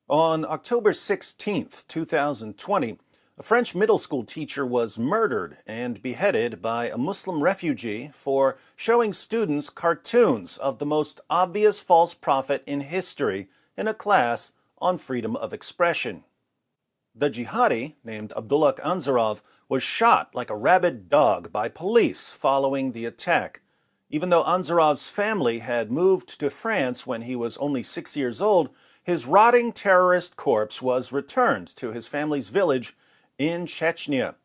On October 16, 2020, a French middle school teacher was murdered and beheaded by a Muslim refugee for showing students cartoons of the most obvious false prophet in history in a class on freedom of expression. The Jihadi, named Abdullah Anzarov, was shot like a rabid dog by police following the attack. Even though Anzarov's family had moved to France when he was only 6 years old, his rotting terrorist corpse was returned to his family's village in Chechnya.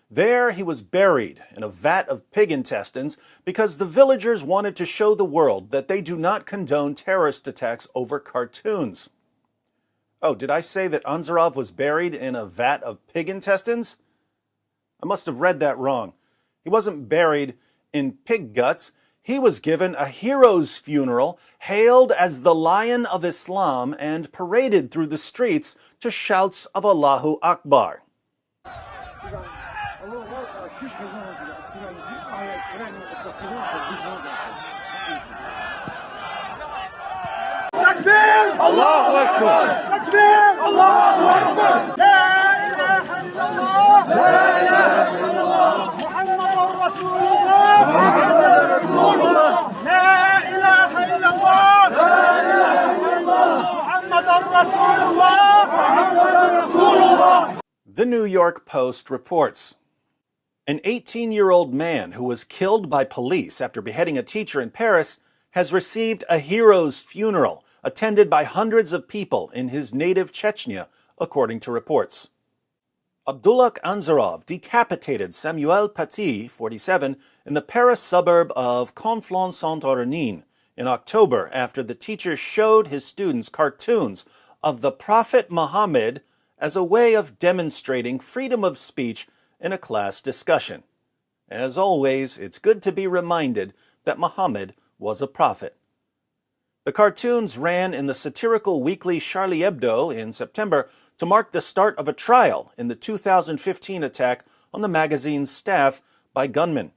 There he was buried in a vat of pig intestines because the villagers wanted to show the world that they do not condone terrorist attacks over cartoons. Oh, did I say that Anzarov was buried in a vat of pig intestines? I must have read that wrong. He wasn't buried in pig guts. He was given a hero's funeral, hailed as the Lion of Islam, and paraded through the streets to shouts of Allahu Akbar. Takbir! Allahu Akbar! Takbir! Allahu Akbar! La ilaha illallah! La ilaha illallah! Muhammadur Rasulullah! Muhammadur Rasulullah! La ilaha illallah! La ilaha illallah! Muhammadur Rasulullah! Muhammadur Rasulullah! The New York Post reports. An 18-year-old man who was killed by police after beheading a teacher in Paris has received a hero's funeral attended by hundreds of people in his native Chechnya, according to reports. Abdullah Anzarov decapitated Samuel Paty, 47, in the Paris suburb of Conflans-Saint-Honorine in October after the teacher showed his students cartoons of the Prophet Muhammad as a way of demonstrating freedom of speech in a class discussion. As always, it's good to be reminded that Muhammad was a prophet. The cartoons ran in the satirical weekly Charlie Hebdo in September to mark the start of a trial in the 2015 attack on the magazine's staff by gunmen.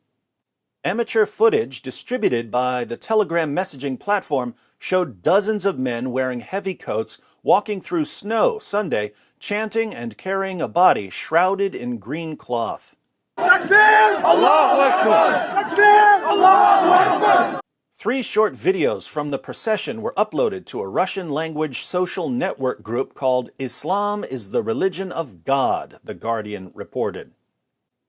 Amateur footage distributed by the Telegram messaging platform showed dozens of men wearing heavy coats walking through snow Sunday, chanting and carrying a body shrouded in green cloth. Takbir! Allahu Akbar! Takbir! Allahu Akbar! 3 short videos from the procession were uploaded to a Russian-language social network group called Islam is the Religion of God, The Guardian reported.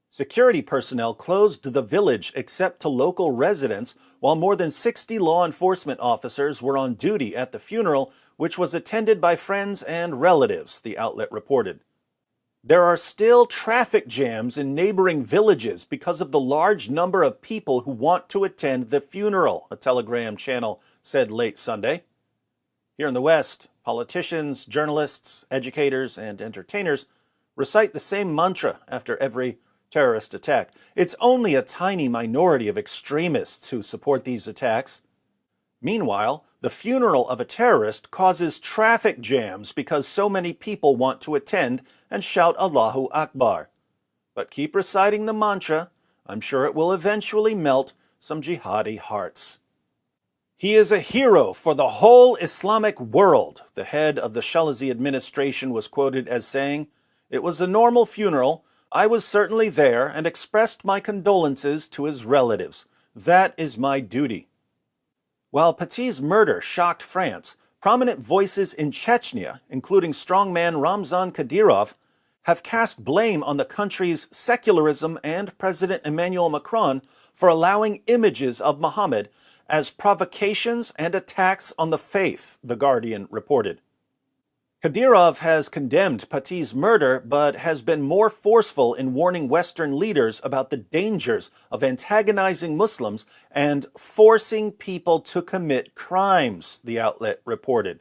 Security personnel closed the village except to local residents, while more than 60 law enforcement officers were on duty at the funeral, which was attended by friends and relatives, the outlet reported. There are still traffic jams in neighboring villages because of the large number of people who want to attend the funeral, a Telegram channel said late Sunday. Here in the West, politicians, journalists, educators, and entertainers recite the same mantra after every terrorist attack. It's only a tiny minority of extremists who support these attacks. Meanwhile, the funeral of a terrorist causes traffic jams because so many people want to attend and shout Allahu Akbar. But keep reciting the mantra. I'm sure it will eventually melt some jihadi hearts. He is a hero for the whole Islamic world, the head of the Shalazi administration was quoted as saying. It was a normal funeral. I was certainly there and expressed my condolences to his relatives. That is my duty. While Paty's murder shocked France, prominent voices in Chechnya, including strongman Ramzan Kadyrov, have cast blame on the country's secularism and President Emmanuel Macron for allowing images of Muhammad as provocations and attacks on the faith, The Guardian reported. Kadyrov has condemned Paty's murder, but has been more forceful in warning Western leaders about the dangers of antagonizing Muslims and forcing people to commit crimes, the outlet reported.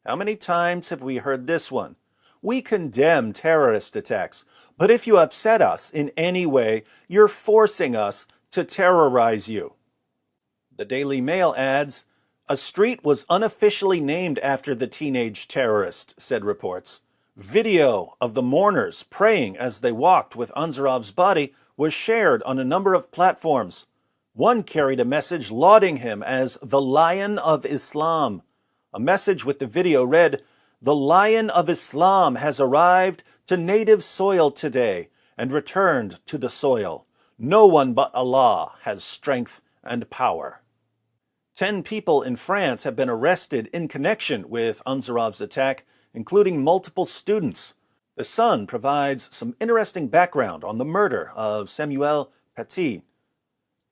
How many times have we heard this one? We condemn terrorist attacks, but if you upset us in any way, you're forcing us to terrorize you. The Daily Mail adds, a street was unofficially named after the teenage terrorist, said reports. Video of the mourners praying as they walked with Anzarov's body was shared on a number of platforms. One carried a message lauding him as the Lion of Islam. A message with the video read, The Lion of Islam has arrived to native soil today and returned to the soil. No one but Allah has strength and power. 10 people in France have been arrested in connection with Ansarov's attack, including multiple students. The Sun provides some interesting background on the murder of Samuel Paty.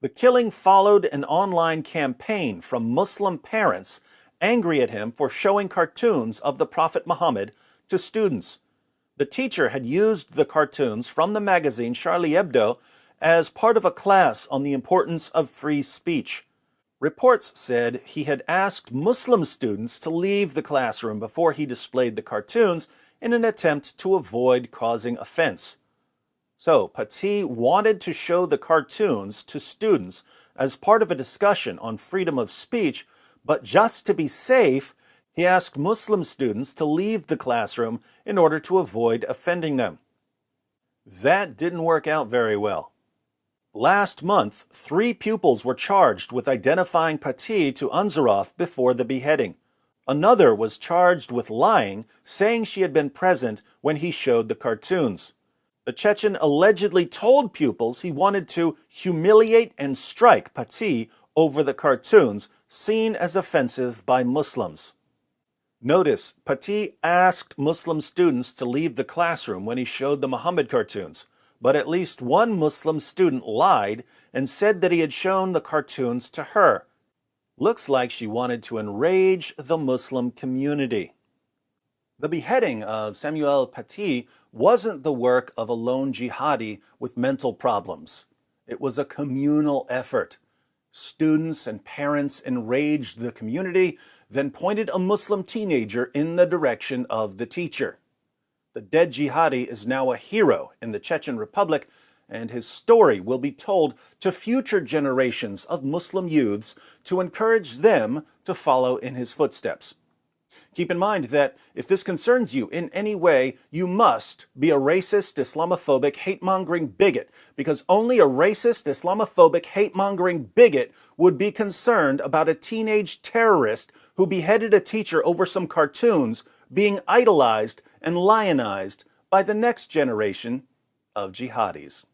The killing followed an online campaign from Muslim parents angry at him for showing cartoons of the Prophet Muhammad to students. The teacher had used the cartoons from the magazine Charlie Hebdo as part of a class on the importance of free speech. Reports said he had asked Muslim students to leave the classroom before he displayed the cartoons in an attempt to avoid causing offense. So, Paty wanted to show the cartoons to students as part of a discussion on freedom of speech, but just to be safe, he asked Muslim students to leave the classroom in order to avoid offending them. That didn't work out very well. Last month, 3 pupils were charged with identifying Paty to Ansarov before the beheading. Another was charged with lying, saying she had been present when he showed the cartoons. The Chechen allegedly told pupils he wanted to humiliate and strike Paty over the cartoons, seen as offensive by Muslims. Notice, Paty asked Muslim students to leave the classroom when he showed the Muhammad cartoons, but at least one Muslim student lied and said that he had shown the cartoons to her. Looks like she wanted to enrage the Muslim community. The beheading of Samuel Paty wasn't the work of a lone jihadi with mental problems. It was a communal effort. Students and parents enraged the community, then pointed a Muslim teenager in the direction of the teacher. The dead jihadi is now a hero in the Chechen Republic, and his story will be told to future generations of Muslim youths to encourage them to follow in his footsteps. Keep in mind that if this concerns you in any way, you must be a racist, Islamophobic, hate-mongering bigot, because only a racist, Islamophobic, hate-mongering bigot would be concerned about a teenage terrorist who beheaded a teacher over some cartoons being idolized and lionized by the next generation of jihadis.